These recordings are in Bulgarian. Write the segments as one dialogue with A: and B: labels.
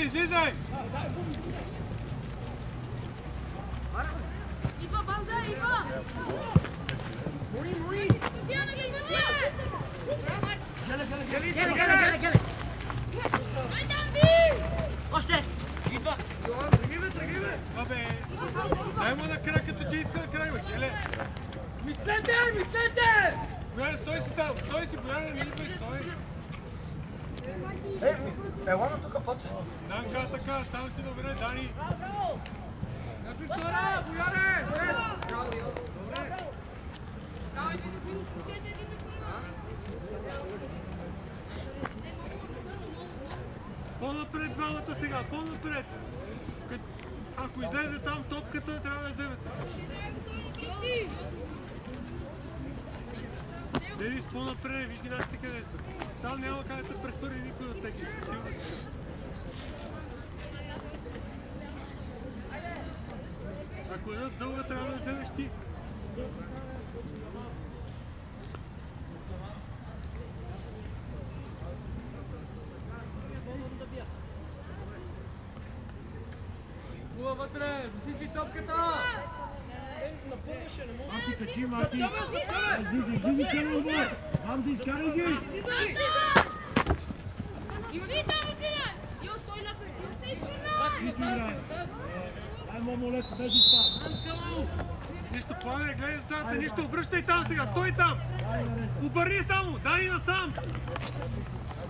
A: Излизай!
B: Ива, балда, Ива! Мори! Геле! Още! Идва! Тръгни бе!
A: Абе! Дай му на крак, като ти иска на крак, бе, Геле! Мислете! Бояне, стой си там! Стой си, Бояне, не идвай, стой!
C: Ела на тук пътя.
A: Данка, така, там си добре, Дани! Някой втора, Бояне! Добре! По-напред двамата сега, по-напред! Ако излезе там топката, трябва да я вземете. Денис, по-напред, виж ги нашите къде са. Там няма как да се престори никой от теги. Ако едат дълга, трябва да вземеш ти. Кула вътре, засичи топката! Мати, качи, Мати! Излизи, черно отбор! Хамзи, изкарай ги! Дай момолет, без изпад! Нищо, Пламене, гледай за задата, нищо, обръщай там сега, стой там! Обърни само, Дани насам!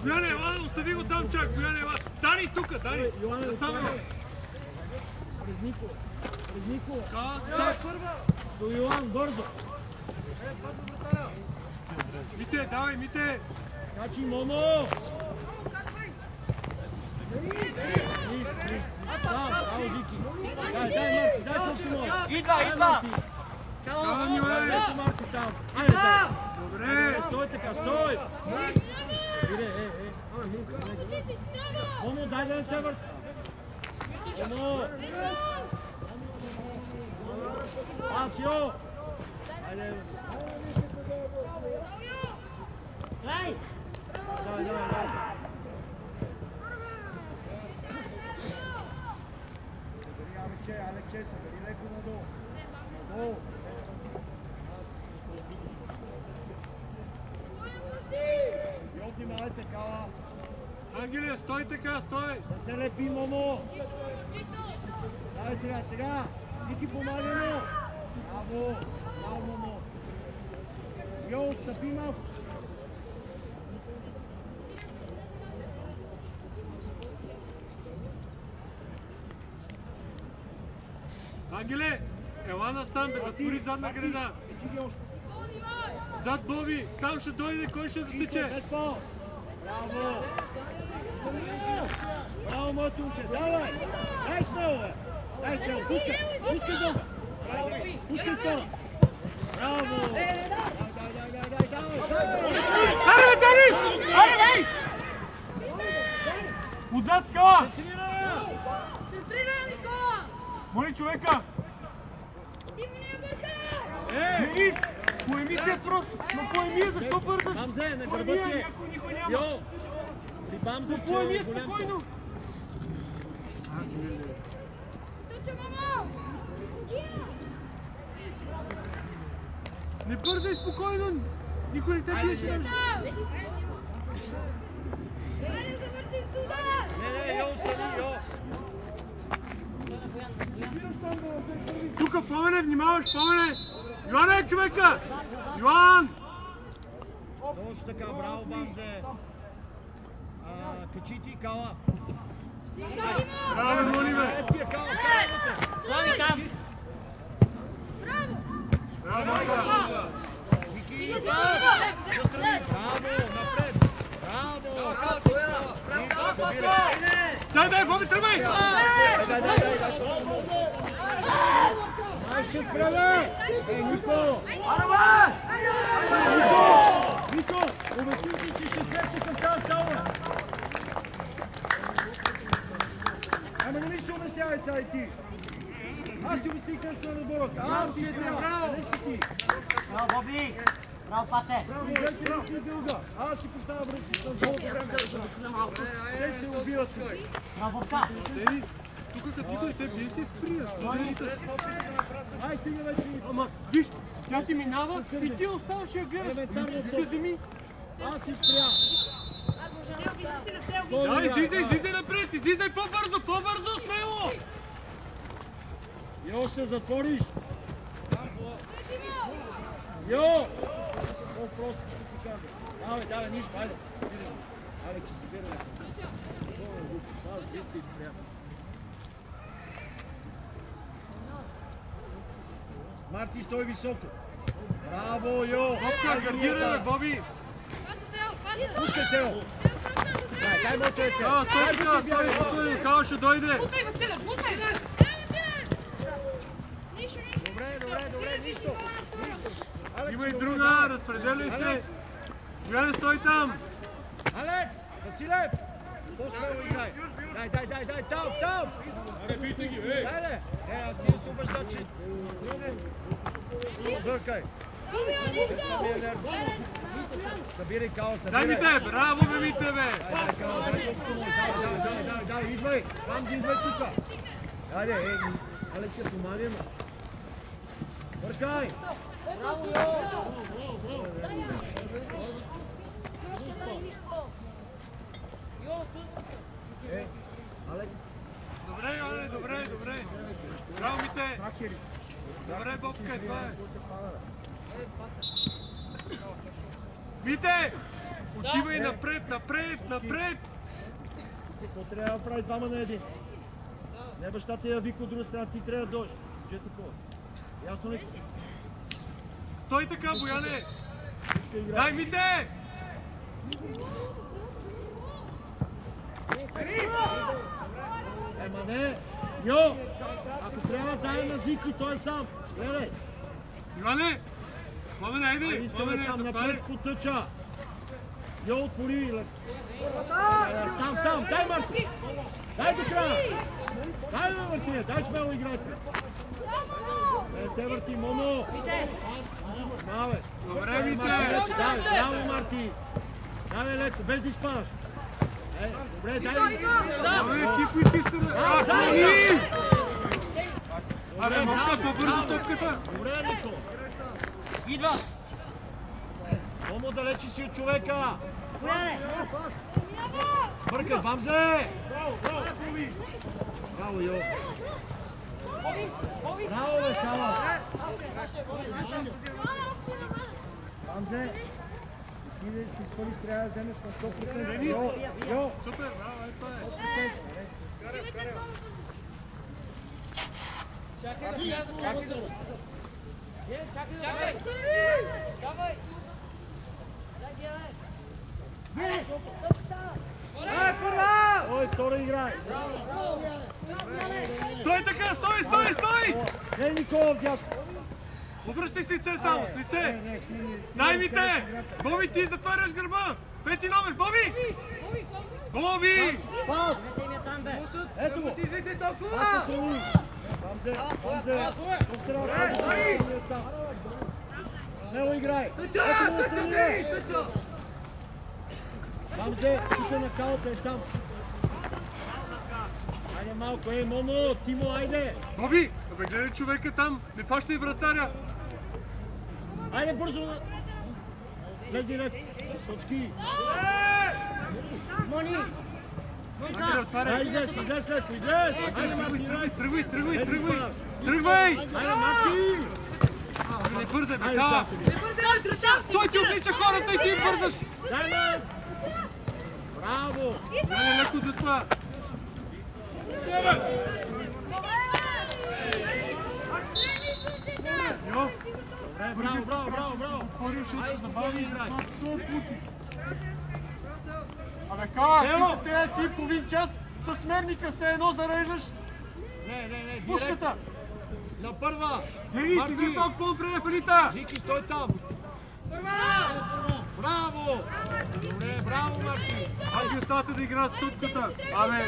A: Бояне, ела, остави го там чак, Бояне, ела! Дани тука, Дани! Насам ела!
C: През Никола.
A: Дай първа!
C: До Йоан, бързо!
A: Мите, давай, Мите!
C: Качи, Момо! Там, ало, Вики! Дай, Марти, дай топки моя!
B: Идва!
A: Давай, внимай!
C: Ето Марти там! Айде, дай!
A: Добре!
C: Стой така, стой! Иде, Момо, дай да не те върти! Момо! Асио! Айде!
B: Дай!
C: Дай! Алекче, събери леко надолу. Надолу. Внимавайте, Кала.
A: Ангелия, стой така, стой!
C: Да се лепи, Момо. Давай сега. Вики, помага му. Браво, Момо. Йо, отстъпи малко.
A: Ангеле, ела насам, бе, затвори задна града. Зад Боби, там ще дойде, кой ще засече?
C: Браво! Браво, моето момче, давай! Дай смело, бе! Дай смело, пускай долу! Пускай втора! Браво! Дай!
A: Аре, Дани! Аре, бей! Отзад, Кала!
B: Центрирай, Никола!
A: Моли човека!
B: Ти му не бърка!
A: Денис, поеми се просто! Но поеми, защо бързаш?
C: Бамзе, на гърба ти е!
A: Никой няма!
C: Йо! При Бамзе, че
A: Поеми,
C: е голям.
A: спокойно!
B: Тъча, мамо!
A: Не бързай, спокойно! Никой не те пиеше!
B: Айде, завършим суда!
C: Не, Йо, остани, Йо!
A: Тука, Пламене, внимаваш, Пламене! Йоан е човека! Йоан!
C: Точно така, браво, Бамзе! Качи ти, Кала!
A: Браво, моли бе!
C: Ето е, Кала, вътре!
B: Слави там!
A: Браво!
C: Вики, браво, напред! Браво!
A: Дай, Боби, тръгвай!
C: Ще спреле! Нико! Нико! Обясни си, че ще след към тази тала! Ама не ми се обяснявай сега и ти! Аз ти обясних нещо на отбора! Аз ти е трябва! Къде си ти?
B: Браво, Боби!
D: Браво, Паце!
C: Браво, вече Рики дълга. Аз си поставя връзки на цялото време. Те се убиват тук.
D: Браво, Бобка!
A: Тук като идваш, те вие се сприят.
C: Ай, стига вече.
A: Ама, виж, тя ти минава и ти оставаш я гледаш. Вземи.
C: Аз си спря.
A: Да, излизай напред, излизай по-бързо, смело!
C: И още затвориш. Йо! По-просто ще ти кажа. Давай, нищо, айде. Айде, че си гледаме. Аз дете и спря. Марти, стой високо. Браво, Йо!
A: Бобка, гардирай, Боби!
C: Пускай Тео! Дай му те, Тео!
A: Стой, Као ще дойде!
B: Путай, Василе, путай!
C: Добре, нищо!
A: Има и друга, разпределяй се! Бояне, стой там!
C: Алекс! Василев! По-смело играй! Дай! Там!
A: Аре, бийте ги, ей!
C: Дайде! Аз ти сте бащачи! Бъркай! Събирай Као,
A: Дай ми те, браво бе ми тебе!
C: Дай, идвай! Рамзи, идвай тука! Дайде, Алекс е помани, ма! Бъркай!
D: Браво, Йо!
C: Алекс!
A: Добре! Браво ми те! Добре, Бобка, това е! Мите! Отивай напред!
C: То трябва да прави двама на един. Не бащата я вика от друга страна, ти трябва да дойдеш. Че е такова. Ясно ли?
A: Стой така, Бояне! Дай Мите!
C: Ема не! Йо! Ако трябва дай на Зики, той е сам. Гледай!
A: Иване! Пламен, айде!
C: Искаме там напред по тъча. Йо, отвори! Там! Дай, Марти! Дай до края! Дай, Мартине! Дай смело играйте! Те върти, Момо! Давай!
A: Добре, Мите!
C: Браво, Марти! Давай леко, без да изпадаш! Добре, дай!
A: Абе, ти поискаш се да...
C: Дай!
A: Абе, Бобка, по-бързо топката!
C: Добре, Нико! Идва! Момо, далече си от човека! Бъркай, Бамзе! Браво, Йо! Браво, бе, Кала! Бамзе! Ти си изпали, трябва да вземеш на 100%. Йо!
A: Супер, браво, е това е!
D: Чакай! Давай!
C: Ой, втора играй!
A: Стой така, стой!
C: Ей, Никола, дясно!
A: Обръщай с лице само, с лице! Дай ми те! Боби, ти затваряш гърба! Пети номер, Боби! Боби!
C: Пас! Ето го!
A: Излите толкова!
C: Бамзе! Тук трябва да прави сам! Смело играй! Ето го стрелира! Бамзе! Тук на калата е сам! Айде малко, Момо! Тимо, айде!
A: Боби! Абе, гледай човека там! Не фащай вратаря!
C: Айде бързо! Влези леко! Сочки!
D: Мони!
A: Айде, отваряй!
C: Излез леко! Излез! Айде, Марти!
A: Тръгвай!
C: Айде, Марти!
A: Не бързай, бе,
C: Айде,
A: Кала!
C: Сати!
A: Той ти отлича хората и ти бързаш!
C: Дай, ме! Браво!
A: Не, леко за това! Йо!
C: Добре, браво!
A: Отворил ще
C: Айде, спокойно играй!
A: Абе, Кала, ти за тези ти половин час с мерника все едно зареждаш
C: Не,
A: пушката!
C: На първа!
A: Гледай, си гледай това какво направи Фалита!
C: Жики, стой там! Браво! Добре, браво, Марти!
A: Айде оставате да играят с топката! Абе!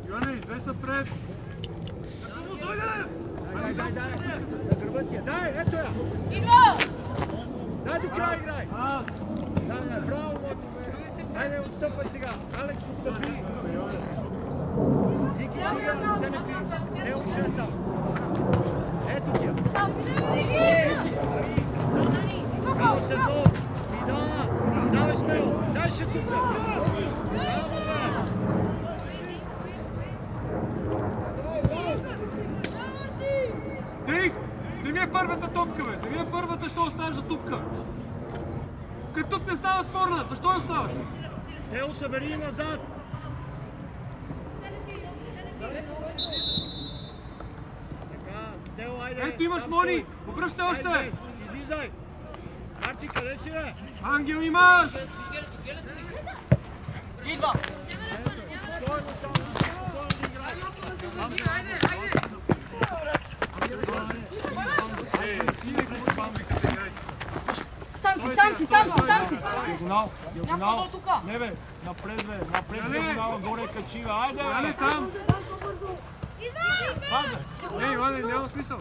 A: Иване, излез напред!
C: Дай. На гърба ти. Дай, ето я.
B: Идва!
C: Дай до края играй. Дай, браво, моето бе. Айде, отстъпай сега. Алекс, отстъпи. Ники, не отшира там. Ето ти я. Браво, Сезон. Давай смело. Дай ще тук. Браво, бе.
A: Денис, вземи е първата топка, бе. Вземи е първата, що оставаш за тупка. Като тук не става спорна, защо я оставаш?
C: Тео, събери назад. Така, Тео, айде.
A: Ето имаш Мони, обръщай още.
C: Айде, излизай. Марти, къде си, бе?
A: Ангел имаш!
D: Идва!
C: Спокойно, само спокойно да играй.
B: Сам си!
C: Диагонал. Не, бе, напред, диагонала, горе качи, бе. Айде,
A: Яне
C: бе.
A: там!
C: Паза.
A: Не, Иване, няма смисъл.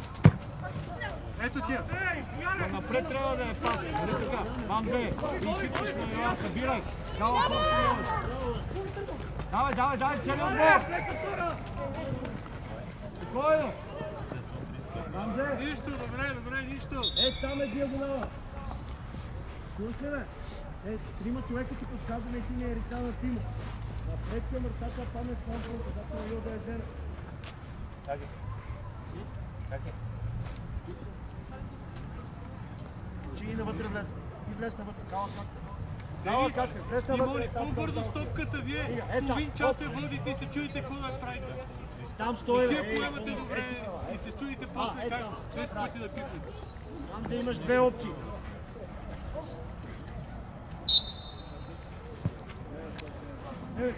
A: Ето тия.
C: Напред трябва да е пас. Нали така? Мамзе, ти шипваш на Йоан, събирай. Давай, давай, целият отбор. Спокойно. Мамзе.
A: Нищо, добре, нищо.
C: Там е диагонала. Слушай, бе. Трима човека ти подсказваме и ти не е река на Тимо. Напред към вратата, там е контрол, когато на Йода е зена. Как е? Чи навътре влез. Ти влез навътре. Кава как е? Влез навътре.
A: По-бързо с топката вие. Половин час се водите и се чуете какво да правите.
C: Там стои.
A: Вие поемате добре и се чуете после как без пъти да пипнете.
C: Там да имаш две опции.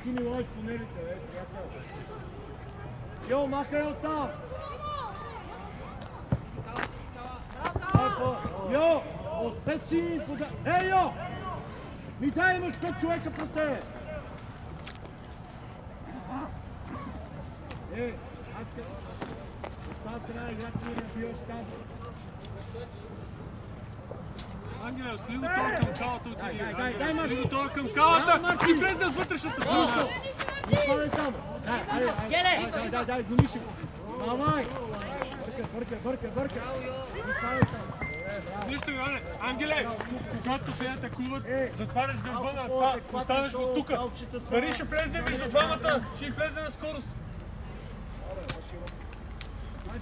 C: Ти ми лоиш тунелите, приятел. Йо, махай оттам! Йо, от 5 сини пода... Ей, Йо! Ми дай имаш 5 човека пред тебе! Аз като... От тази страна играта ми не биваш там.
A: Ангеле, стои го това към калата отиди.
C: Дай, Марти!
A: Стои го това към калата и влезе в вътрешната страна.
C: Изпадай само! Дай, гони си го! Давай! Бърка! Изпадай само!
A: Нищо, Иване. Ангеле, когато те атакуват, затваряш гърба на това, оставяш го тука. Пари ще влезе между двамата, ще их влезе на скорост.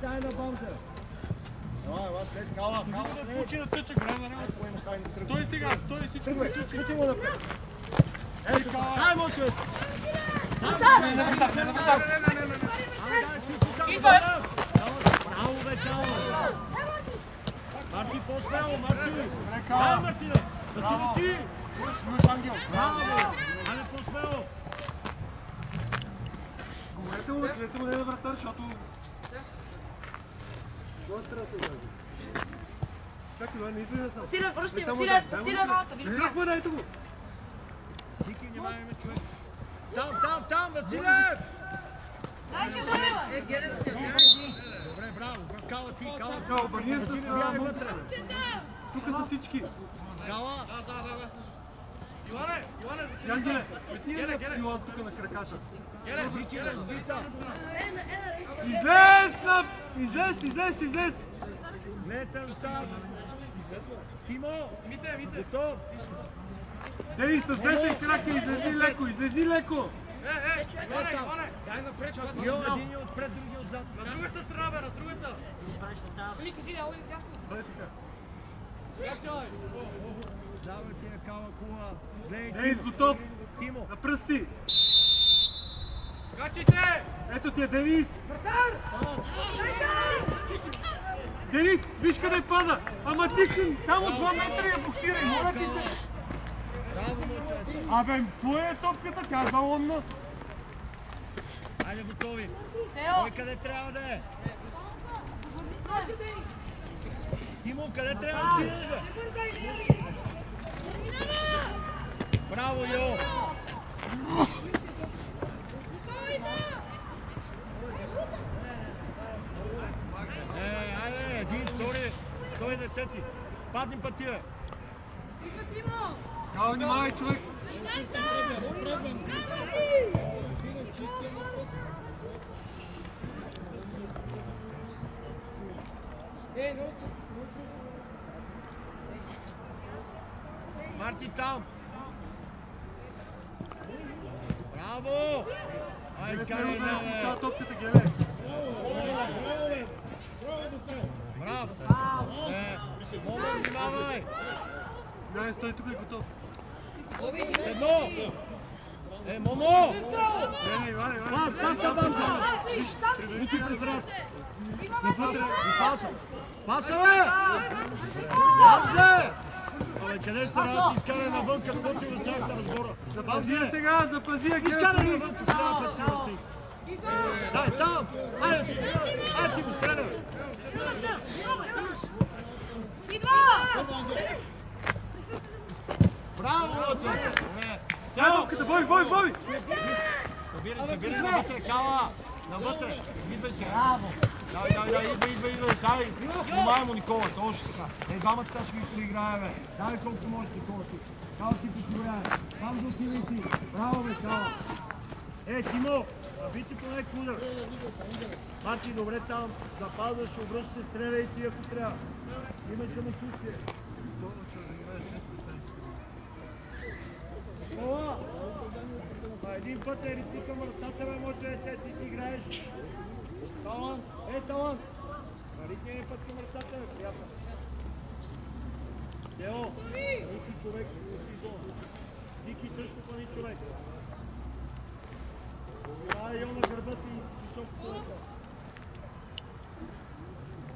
C: Дай на бамза! Давай, вас слез, кала
A: Да получи на тъча, голяма работа. Стой сега, стой всичко.
C: Тръгвай му напред! Ето, дай му ответ! Браво, бе, Кала! Марти, по-смело, Марти! Дай, Мартине! Да си лети! Браво! Ане, по-смело!
A: Говорете му не е вратар, защото... Чакай, не излиза сам.
B: Василев, връщай, Василев!
A: Рахма, ето го!
C: Тики, внимавай ме, човек! Там, Василев!
B: Дай ще бъде!
C: Добре, браво! Кала ти, Кала!
A: Кала, обърни се с вътре! Тук са всички!
C: Кала!
A: Янджеле, метни ли Йоан тук на краката?
C: Вики, разбита!
A: Излез!
C: Метър сам! Тимо! Готов!
A: Дей, с 10 крака, излези леко!
C: Дай напред! Йо, един отпред, други отзад!
D: На другата страна, бе, на другата! Ми кажи, ало и дясно!
A: Бъде така.
C: Давай ти е Кала кула!
A: Дей, готов!
C: Тимо!
A: На пръсти!
D: Скачайте!
A: Ето ти е Денис! Денис, виж къде пада! Ама ти си само 2 метра я боксирай, моля ти се! Абе, твоя е топката, тя е балонна!
C: Айде, готови!
B: Тео!
C: Кой къде трябва да е? Тимо, къде трябва да отидеш, бе? Браво, Йо! 110. Падни пъти, бе.
B: Идва Тимо!
A: Као, внимавай, човек!
C: Марти там! Браво! Ай, изкарай една, бе!
A: Чао топката, Геле!
C: Браво! Момо, внимавай!
A: Дай, стой тук и готов!
C: Едно! Момо!
A: Иване, Иване!
C: Пас към Бамза! Вити през рад! Паса, бе! Бамзе! Абе, къде ще се рад? Изкарай навън, каквото и оставих на разбора.
A: Запази я сега, запази я,
C: Изкарай навън, последва път си върти. Дай, там! Айде, ти го стреля, бе!
B: Идва!
C: Браво, Лото!
A: Дай топката, Боби, Боби, Боби!
C: Събирай навътре, Кала! Навътре! Идвай сега! Дай, идва! Дай! Помай му, Никола, точно така! Двамата сега ще ви проиграе, бе! Дай колко можеш, Никола, ти! Кала ти подсигурява! Там да отивай ти! Браво, бе, Кала! Тимо! Бити поне кудър! Марти, добре там! Запазваш, обръщаш се, стреля и ти, ако трябва! Имай самочувствие! Никола! Един път рити към вратата, бе, моето ти си играеш. Талант, талант! Рити един път към вратата, бе, приятел. Тео, Ники човек, не си зон. Ники също пани човек. Това е на гърба ти високото ръка.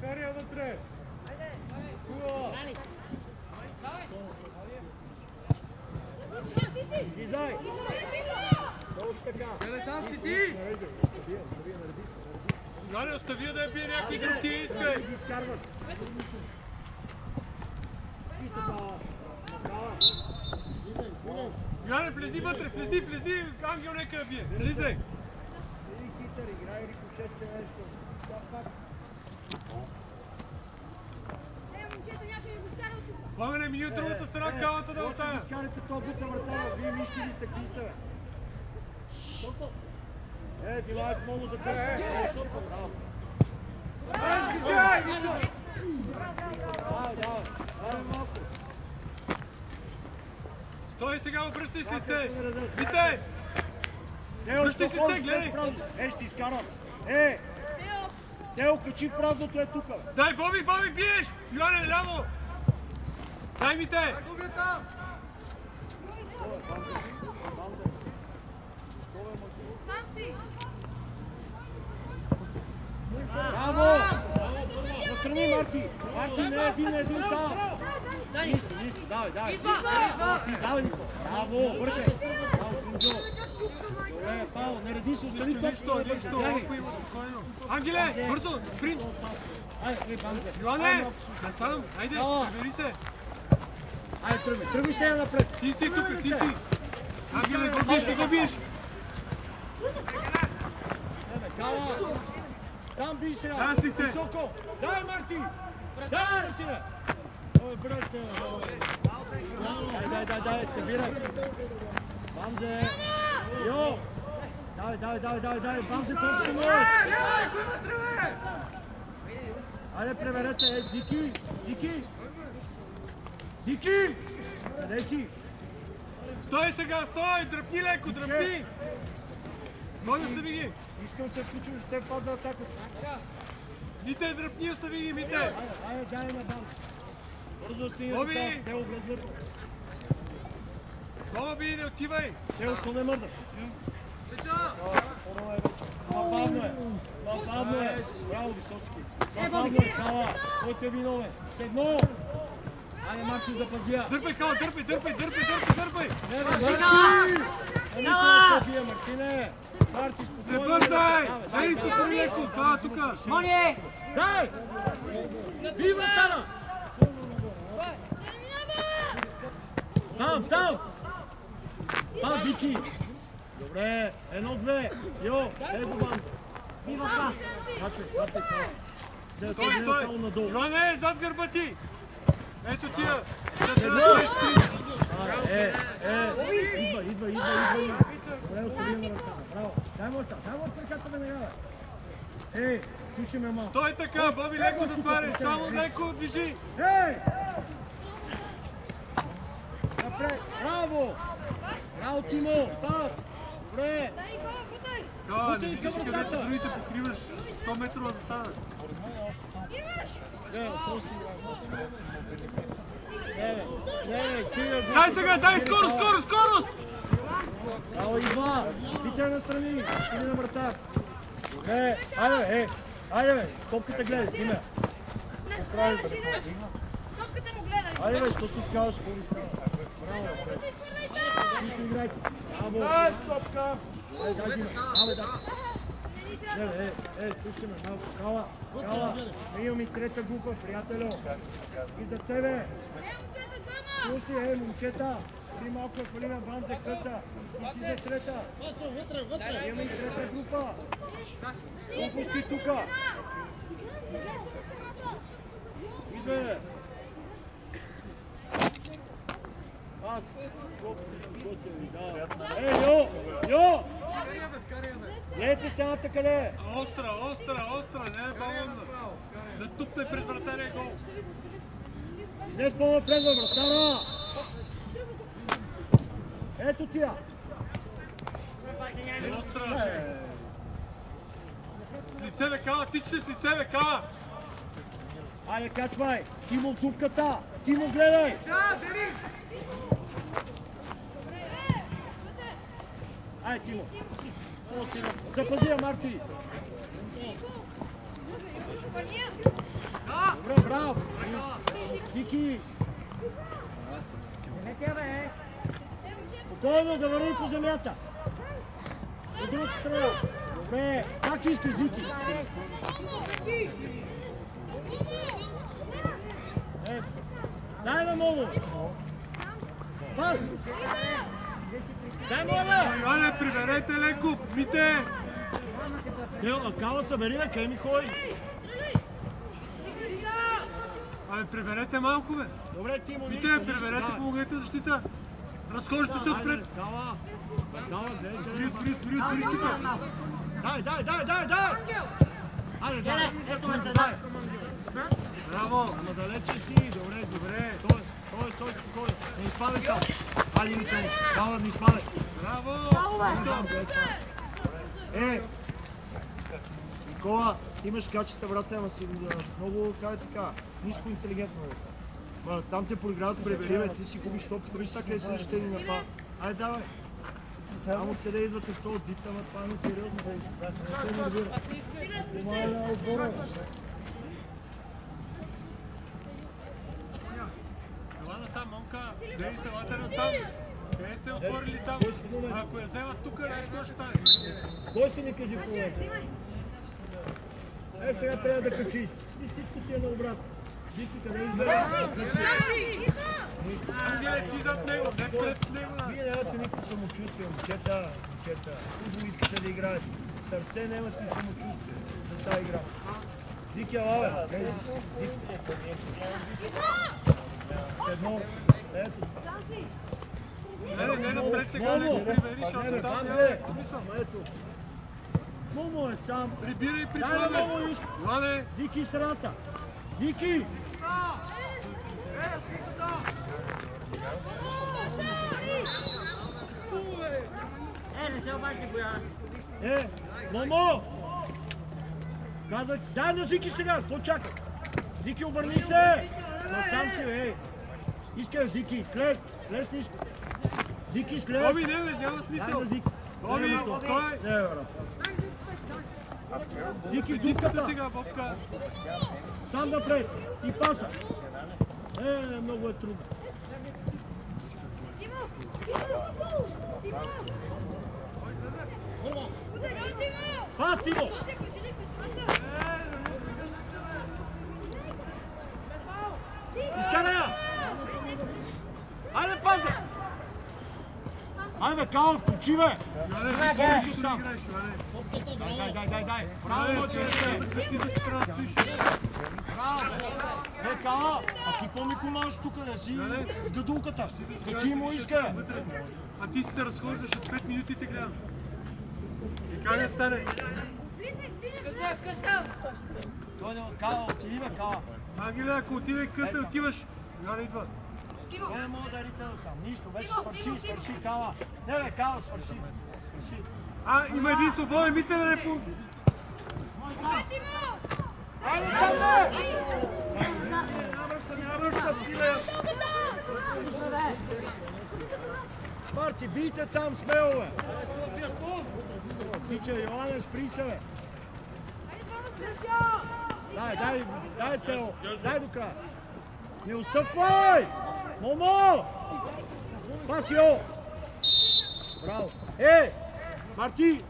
C: Кария вътре! Хубаво! Дизай! Точно така!
A: Геле, там си ти! Иване, остави я да я бие някакви друг ти искай!
C: Ги изкарват!
A: Иване, влези вътре, влези! Ангел нека я бие! Влизай!
C: Един хитър, играй рикошетите нещо.
B: Момчета, някой да го скара от тук.
A: Пламене, мини от другата страна, калата да оставя!
C: Изкарайте това бута вратара, вие мишки ли сте, какви сте, бе? Била е много за късно. Браво. Давай малко.
A: Стой сега, обръщай с лице! Вите!
C: Връщай с лице, гледай! Ще изкарам. Тео, качи празното е тука.
A: Дай, Боби, биеш! Йоане, ляво! Дай ми те!
C: Браво! Настрани, Марти! Марти, не един там! Нищо, давай! Давай, Нико! Браво, бъркай! Браво, Джунджо! Добре, Пао, нареди се, остани точно!
A: Ангеле, бързо, спринт! Йоане, насам, айде, прибери се!
C: Айде, тръгвай ще я напред!
A: Ти си тук, ти си! Ангеле, го биеш!
C: Кала! Там би сега!
A: Дай с лице!
C: Високо! Дай, Марти! Дай, Марти! Ой, брате! Дай, събирай! Бамзе! Йо! Дай! Бамзе, колко ще можеш! Айде, преверете! Зики! Къде си?
A: Стой сега, стой! Дръпни леко, дръпни! Може да остави ги!
C: Искам да се включим, ще падна атаката.
A: Мите, дръпни, остави ги, Мите!
C: Айде, дай на Бамзе! Бързо стига
A: Боби!
C: така, Тео влезли.
A: Боби, не отивай!
C: Тео, то не мърда. Бавно е. Браво, Висоцки. Бавно е, Кала. Кой те е виновен? Седно! Айде, Марти, запази я.
A: Дърпай, Кала, дърпай!
C: Не, Марти! Мартине! Марти,
A: Не
C: спокойно.
A: бързай! Дай си по-леко, това тука!
C: Мони! Дай! Би вратана! Там! Там, Зики! Добре, 1-2. Йо, го Бамзе. Би вратана. Бате, Сега това гледа само надолу.
A: Иване, зад гърба ти! Ето тия!
C: Идва. Добре, остави на ръката. Браво. Дай му ръката веднага. Слушай ме малко.
A: Той така, Боби, леко затваря, само леко движи.
C: Напред, браво! Браво, Тимо! Пас! Добре!
B: Дай го, бутай!
A: Да, не виждаш къде са другите, покриваш 100 метрова засада. Дай сега, дай скорост!
C: Браво, Ива! Питай настрани! Иди на вратар! Айде бе! Топката гледай, Диме!
B: Топката му гледай!
C: Айде бе, що си отказваш? Браво! Играйте! Браво!
A: Дай, стопка!
C: Слушай ме малко. Кала! Ние имаме трета група, приятелю! И за тебе!
B: Момчета, двама!
C: Слушай, момчета! Ти малко е хвали на Ванзе къса! И си за трета! Имаме и трета група! Опусти тука! Идвай! Аз! Йо! Гледайте стената къде е!
A: Остра, не е балонна. Да тупне пред вратаря гол.
C: Днес по-напред във вратара! Ето тия!
A: Остра. Лице бе, Кала, тичте с лице бе, Кала!
C: Айде, качвай! Тимо, дупката! Тимо, гледай! Айде, Тимо! Запази я, Марти! Добре, браво! Вики! Спокойно, да върви по земята! От другата страна! Добре! Как искаш, Вики? Дай на Момо! Пас! Дай Момо!
A: Иване, приберете леко, мите!
C: Кала, събери бе, къде ми ходи?
A: Абе, приберете малко бе!
C: Добре, Тимо,
A: Мите, приберете, помогнете защита! Разхождате се отпред!
C: Кала,
A: Отвори тук!
C: Дай! Айде, дай!
D: Ето ме следа!
A: Браво!
C: Ама далече си, добре. Той, спокойно. Не изпадай сам. Айде, Никола, Кала, не изпадай.
A: Браво!
C: Никола, имаш качества, брате, ама си много, как е така, ниско интелигентно. Там те проиграват пребери, бе, ти си губиш топката, виж сега къде седиш те ни напад. Айде, давай. Само къде идвате в този дип, ама това не е сериозно, бе. Не се нервира. Това е отбора.
A: Това насам, момка, дей се лата насам. Къде сте отворили там? Ако я вземат тук, нещо ще стане.
C: Кой си ни кажи проблем? Сега трябва да качиш. И всичко ти е на обрат. Вики, къде избереш?
A: Ангеле, ти зад него, не пред него.
C: Вие нямате никакво самочувствие, момчета. Футбол искате да играете. Сърце нямате самочувствие за тази игра. Вики, ала, бе. Едно. Ето.
A: Не напред сега, не го прибери, защото там няма смисъл.
C: Момо е сам.
A: Прибирай,
C: Дай на Момо иска.
A: Иване!
C: Зики срата. Зики!
D: Не се обажди, Бояна!
C: Момо! Казах, дай на Зики сега, какво чака? Зики, обърни се! Насам си, бе! Искаш, Зики, слез не иска. Зики, слез!
A: Боби, не, няма смисъл!
C: Дай на Зики!
A: Боби, кой?
C: Зики, в дупката!
A: Сега, Бобка!
C: Сам напред! И паса! Много е трудно. Пас, Тимо! Изкарай я! Айде, пас, бе! Айде, бе, Кала, включи, бе!
A: Иване,
C: сам.
A: играеш, Иване!
C: Дай! Браво, моите! Кала, а ти какво ми командаш тук, не си гадулката? Качи му иска.
A: А ти си се разхождаш от 5 минути и те гледам. И как да стане?
B: Къса!
C: Той не Кала, отиди бе, Кала.
A: Ангеле, ако отиде къса, отиваш. Няма да идва.
C: Той не мога да риса до там. Нищо, вече свърши, Кала. Не бе, Кала, свърши.
A: Има един свободен, мите да не по...
C: Айде там, бе! Не връща, спира! Марти, бийте там, смело, бе! Тича, Йоанне, спри се, бе! Дай, Тео, дай до края! Не отстъпвай! Момо! Пасио! Браво! Марти!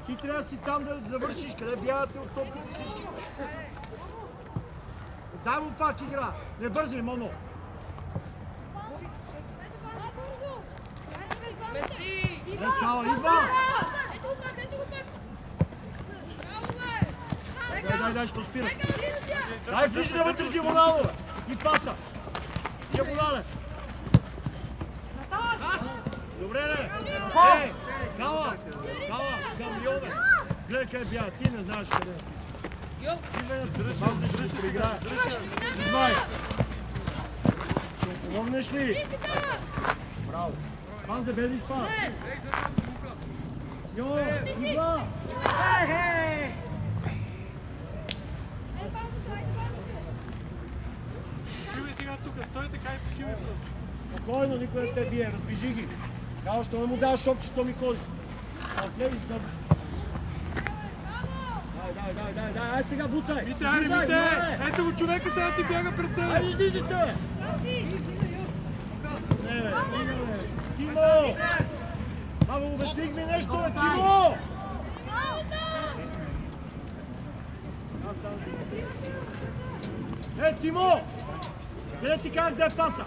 C: Ти трябва да си там да завършиш, къде бягате от топката всички. Дай му пак игра! Не бързай, Момо! Без Кала, идва! Дай, ще спира. Дай, влизай навътре диагонално, бе! И паса! Диагонален! Добре, не! Кала! Камион, бе! Гледай къде бяга, ти не знаеш къде. Малко ще се проиграе. Знай! Ще му помогнеш ли? Браво! Панзе, бели спа! Йо, идва!
A: Химе сега тук, стой така и по химето.
C: Спокойно, никой не те бие, разбежи ги. Као, що не му даваш общото ми ходи. Отгледи, добре. Дай, ай сега бутай!
A: Мите! Ето го човека, сега ти бяга пред тебе!
C: Айде, излизайте, бе! Не, бе, стига, бе! Тимо! Абе, обясних ми нещо, бе, Тимо! Тимо! Къде ти казах да е паса?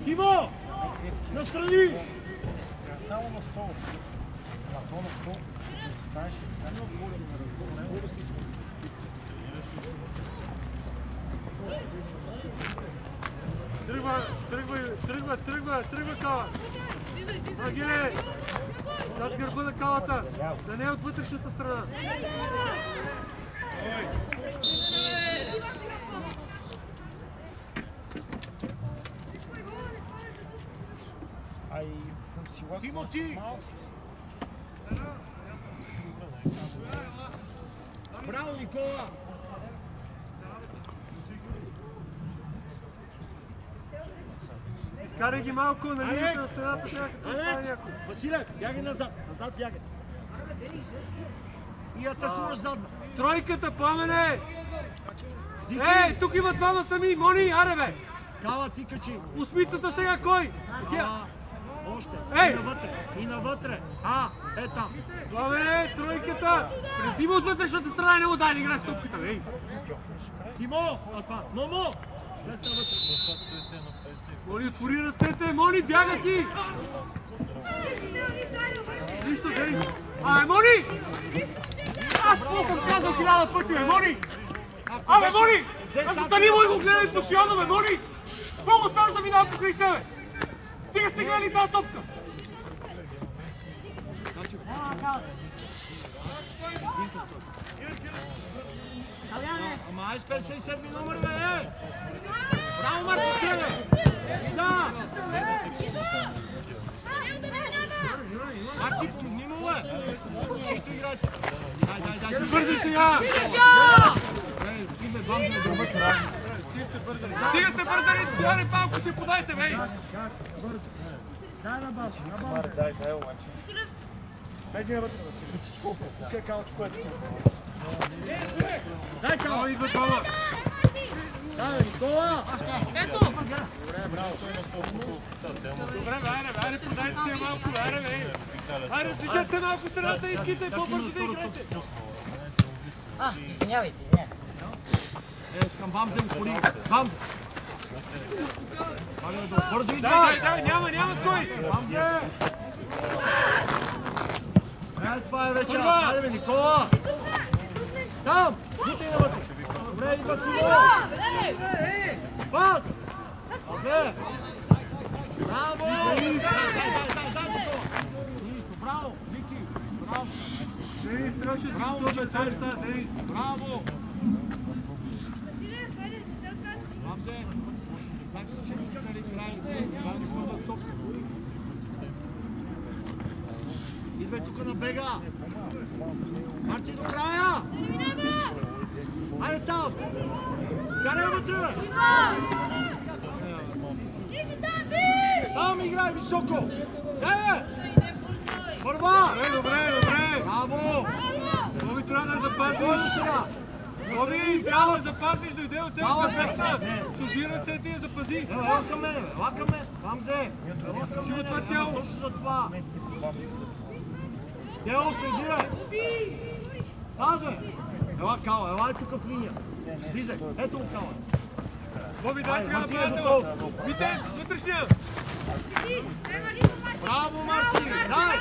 C: Тимо! Настрани! Само на стол. На стол. Знаеш ли?
A: Тръгва Кала! Ангеле! Зад гърба на Калата! Да не е от вътрешната страна!
C: Тимо, ти! Браво, Никола!
A: Изкарай ги малко на линията на стената, сега като стане някой.
C: Василе, бягай назад, бягай. И атакуваш задна.
A: Тройката, Пламене! Тук има двама сами, Мони, аре бе!
C: Кала, ти качи.
A: Осмицата сега кой?
C: Още. И навътре. Там.
A: Пламене, тройката! Презима от вътрешната страна, не му дай да играе с топката, бе!
C: Тимо! Момо! Без навътре.
A: Мони, отвори ръцете, Мони, бяга ти! Нищо, дей! Мони! Аз какво съм казал 1000 пъти, бе, Мони! Мони! Застани му и го гледай постоянно, бе, Мони! Какво го ставаш да минава покрай тебе? Стига сте гледали тази топка!
C: Ама ай с 57 номер, бе! Браво, Марти, бе! Да! Марти, помогни му, бе! Ето играйте! Дай!
A: Бързи сега!
C: Ти бе, бам, да дробът рано.
A: Стига сте бързани, дали палко си подайте, бе!
C: Дай на база, Дай, обаче. Дай навътре, Василий. Всичко. Искай Калчко, ето. Дай, Кала, идва Кала. Дай, Никола!
D: Ето!
C: Добре, браво.
A: Добре, айде, подайте си малко, айде, бе! Айде, движете малко страната и ските, по-бързо да играйте!
D: Извинявайте.
C: Към Бамзе го поли. Бамзе! Бързо идва!
A: Дай, няма кой!
C: Бамзе! Това е вече. Айде бе, Никола! Там! Бутай навътре! Добре, идва Тимо! Пас! Добре! Браво! Дай! Браво! Вики! Браво!
A: Денис, трябваше да си готов да кажеш тази, Денис.
C: Браво! Мамзе! Идвай тук на бега! Марти до края! Айде там! Карай вътре, бе! Там играй високо! Дай, бе! Първа!
A: Добре!
C: Браво!
A: Боби, трябва да запазиш.
C: Боже сега!
A: Боби, трябва да запазиш, дойде от теб.
C: Дава текста!
A: Служи ръцете и я запази.
C: Ела към мене, бе! Ела към мен! Мамзе! Ела към
A: Живо
C: мене,
A: това
C: бе!
A: тяло.
C: Точно за това! Тело, следи, бе! Пазвай! Ела, Кала, ела е тук в линия! Дизай! Ето го, Кала!
A: Боби, дай сега на
C: Марти е
A: приятел.
C: готов.
A: Вите, вътрешния.
C: Браво, Марти! Дай!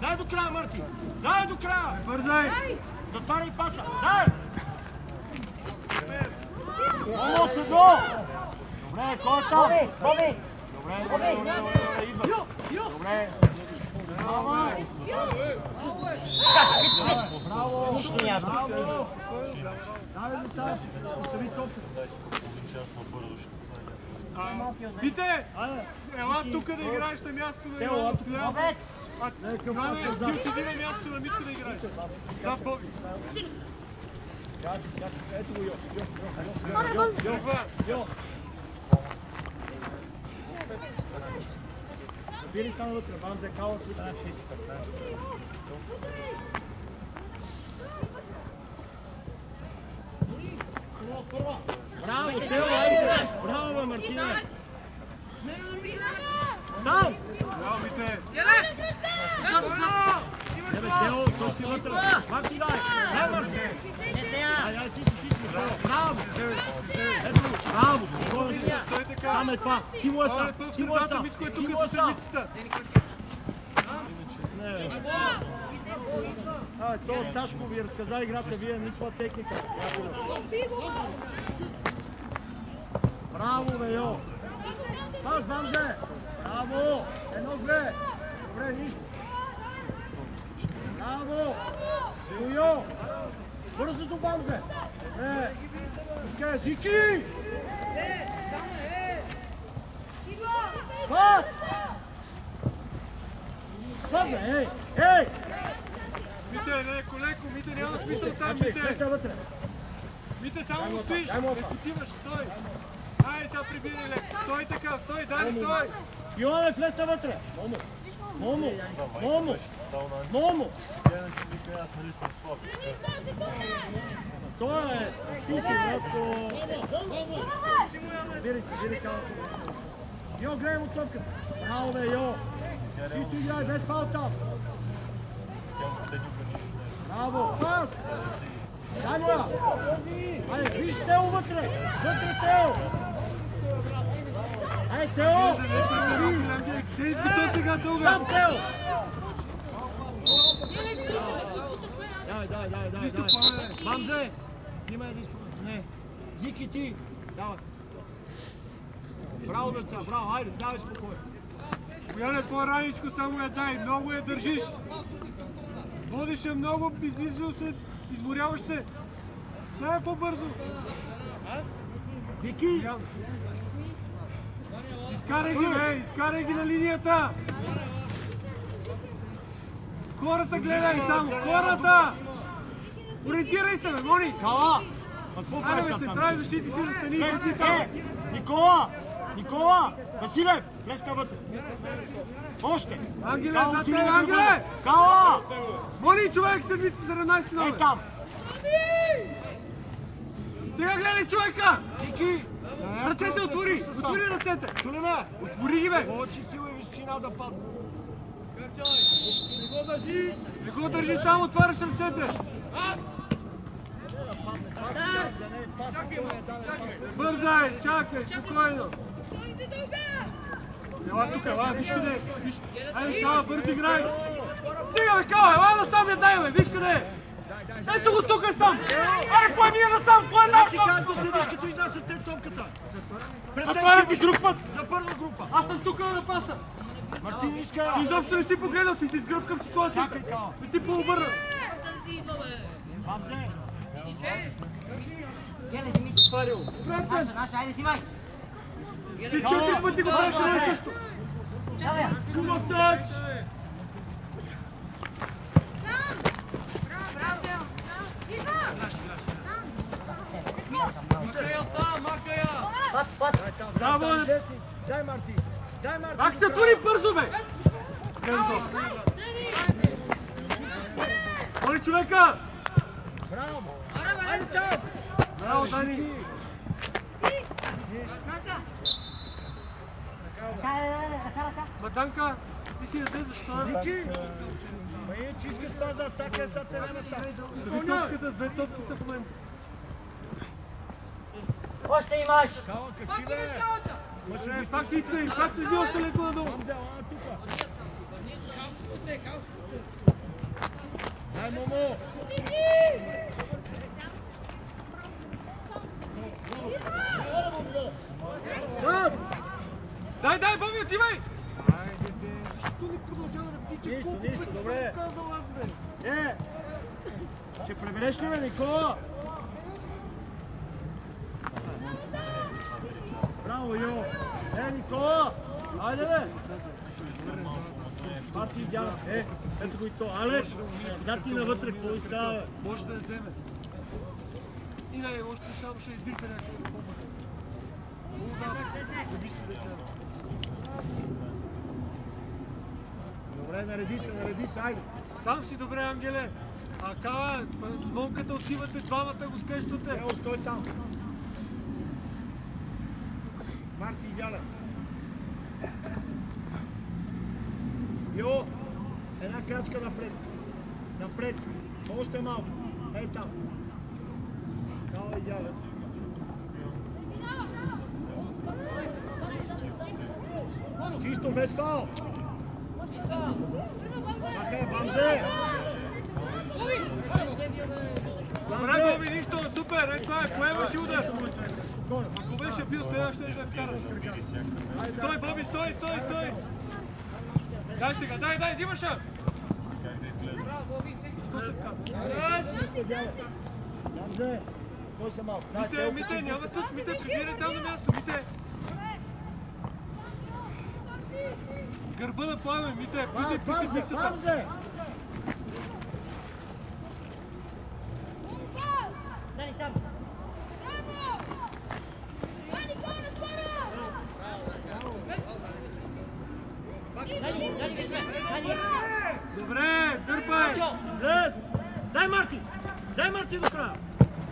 C: Дай до края, Марти! Дай до края!
A: Бързай.
C: Затваряй паса! Дай! Момо, седо! Добре, кой е там? Добре, идва! Добре! Давай! Браво! Нищо няма! Браво! Давай ли сега? Остави топката!
A: Вите, ела тук да играеш на място на
C: Тело,
A: Иванов.
C: Обед!
A: Ти седи на място на Митко да играеш. Да, Боби.
C: Ето го, Йо! Били само вътре, вам за Кала си. Браво, Тео, айде! Браво, бе, Мартина! Там!
A: Браво, Вите.
C: Тебе, Тео, то си вътре! Марти, дай! Дай, Марти! Ай, ти си, браво! Ето, браво!
A: Стой така.
C: Сам е това! Тимо е сам! Тимо е сам!
A: Митко е тук
C: Тимо е
A: като
C: сам!
A: седмицата.
C: То Ташко ви разказа играта, вие никаква техника. Браво, бе, Йо! Пас, Бамзе! Браво! Едно-две! Добре, нищо! Браво! Йо! Бързо до Бамзе! Добре! Пускай, Зики! Пас! Пас, бе, ей! Ей!
A: Мите, леко, Мите, няма смисъл там,
C: Влезте
A: Мите.
C: вътре!
A: Мите, само стоиш,
C: дай му
A: не
C: офа.
A: потиваш, стой. Ай, сега прибирай леко. Стой така, стой, Дани,
C: Момо.
A: стой.
C: Йоане, влезте вътре! Момо! Той е Фиси, брато! Бери калата. Йо, гледай му цъпката! Браво, бе, Йо! Чисто играй, без фаул там! Браво! Пас! Дай му я! Айде, виж Тео вътре! Вътре Тео! Ай, Тео!
A: Те изготов сега дълга.
C: Сам Тео! Дай.
A: Нищо повече.
C: Бамзе! Има един според. Не. Зики ти! Давай. Браво, деца, браво, айде, давай спокойно.
A: Бояне, по-раничко само я дай, много я държиш. Водиш я много, излизал се, изморяваш се. Дай по-бързо.
C: Зики!
A: Изкарай ги на линията. Хората гледай само, хората! Ориентирай се, бе, Мони!
C: Кала! Какво правиш
A: Айде, бе,
C: там?
A: централни защити си застани и защити там.
C: Никола! Василев! Влезка вътре! Още!
A: Ангеле,
C: Кала,
A: зад
C: отиде
A: тебе,
C: на
A: Ангеле!
C: другата. Кала!
A: Мони, човек, седмици 17 номер.
C: Ей там!
A: Сега гледай човека!
C: Ники!
A: Ръцете отвори! Отвори ръцете!
C: Чули ме?
A: Отвори ги, бе!
C: Повече сила и височина да падне.
A: Не го държи, само отваряш ръцете! Бързай, чакай, спокойно! Ела тук, ела, виж къде е! Айде, Сава, бързи играй! Стига, бе, Кала, ела насам я дай, бе, виж къде е! Ето го тук е сам! Ай, кой ми е насам? Кой е
C: Ти
A: насам?
C: как да седиш, като изнасят те топката?
A: Затваря ти друг път!
C: За първа група.
A: Аз съм тук на паса!
C: Мартин иска.
A: Ти изобщо не си погледал, ти си сгръбкав ситуацията!
C: Чакай, Као.
A: Не си пообърнал!
C: Бабзе.
D: Геле, вземи си. Наша, айде взимай.
A: Ти 4 пъти го правиш едно и също!
C: Хубав тач.
A: Браво!
C: Дай Марти. Дай Марти.
A: Как се твори бързо, бе? Моли човека!
C: Браво. Айде там.
A: Браво, Дани! Маданка, ти си яде, защо е?
C: Ники. Май, че искат това за атака, е са терената.
A: Две топки са в момента.
D: Още имаш.
C: Као, какви
B: Пак имаш
C: бе?
B: калата!
A: Пак иска и пак слези още леко надолу.
C: Бамзе, ала тука. Дай, Момо.
A: Дай, Боби, отивай!
C: Айде, бе.
A: Защо не продължава да птича?
C: Нищо,
A: Колко
C: нищо,
A: пъти съм
C: добре.
A: казал аз, бе?
C: Ще пребереш ли, бе, Никола? Браво, Йо! Никола! Айде, бе! Марти идеална. Ето го и то. Алеш, зад ти навътре, какво става, бе?
A: Може да я вземе. И да, още само ще издирка някакъв по-бързо. Доби си да гледа.
C: Добре, нареди се, айде.
A: Сам си добре, Ангеле. А кава, с монката отивате двамата го скрещвате.
C: Ево, стой там. Марти идеален. Йо! Една крачка напред. Напред. Още малко. Ей там. Кава идеален. Чисто, без фаул. Чакай, Бамзе.
A: Добре, Боби, нищо, супер, ей това е, поемаш удар. Ако беше бил следващия, ще вкараш. Стой, Боби, стой! Дай сега, дай, взимаш я! Що се казва?
C: Бамзе. Кой се малко?
A: Мите, няма тук, Мите, че вие там на място, Мите! Гърба на Пламен, Мите, пити мицата!
C: Бамзе!
D: Дани там. Дани, виж ме. Дани.
A: Добре, дърпай!
C: Влез! Дай Марти до края!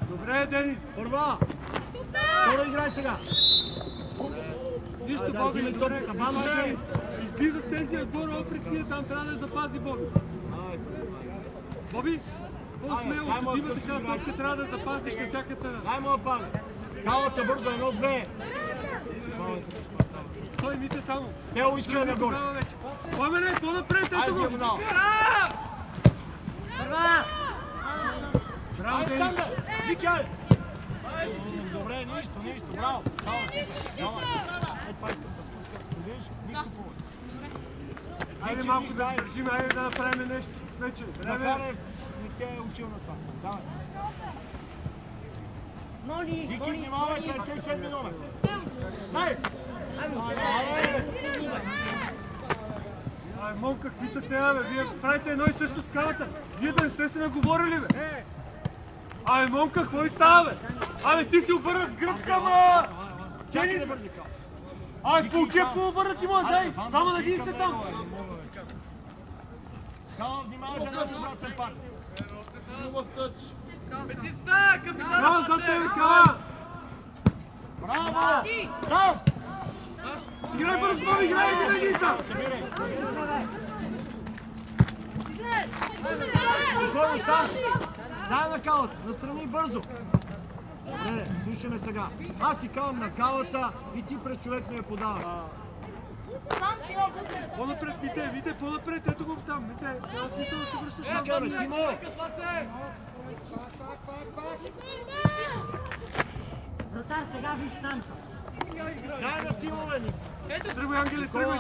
A: Добре, Денис!
C: Първа! Втора играй сега!
A: Нищо, Боби, добре! Излиза центия отбора, опрекния, там трябва да запази Боби. Боби, по-смело, като има така топка, трябва да запазиш на всяка цена.
C: Дай му пане! Калата бързо, 1-2!
A: Стой, Мите, само.
C: Тело иска да нагоре!
A: Пламене, по-напред, ето
C: Айде,
A: го!
C: диагонал!
A: Браво,
C: Айде
A: Денис!
C: там да! Вики, айде! Добре, нищо, браво!
A: Айде малко да държим, айде да направим нещо вече.
C: Захарев не те е учил на това. Давай. Вики, внимавай, 57 номер. Дай!
A: Ай, Монка, какви са тея, бе? Вие правите едно и също с калата. Вие да не сте се наговорили, бе? Ай, Монка, какво и става, бе? Абе, ти си обърнат с гръб към... Денис! Ай, полче, какво обърнат и моя, дай! Само да ги сте там!
C: Кала, внимавай да не обратен пак.
A: Браво за тебе, Кала!
C: Браво! Там!
A: Играй бързо, Боби, играй ги да са!
C: Горе сам! Дай на калата, настрани бързо! Добре, слушаме сега. Аз ти кавам на калата и ти пред човек не я подаваш.
B: Сам си го вътре.
A: По-напред, Вите, по-напред, ето го там, Вите. Няма смисъл да се връщаш там.
C: Чакай, бе, Тимо!
D: Вратар, сега виж Санчо.
C: Дай на Тимо, бе!
A: Тръгвай, Ангеле, тръгвай!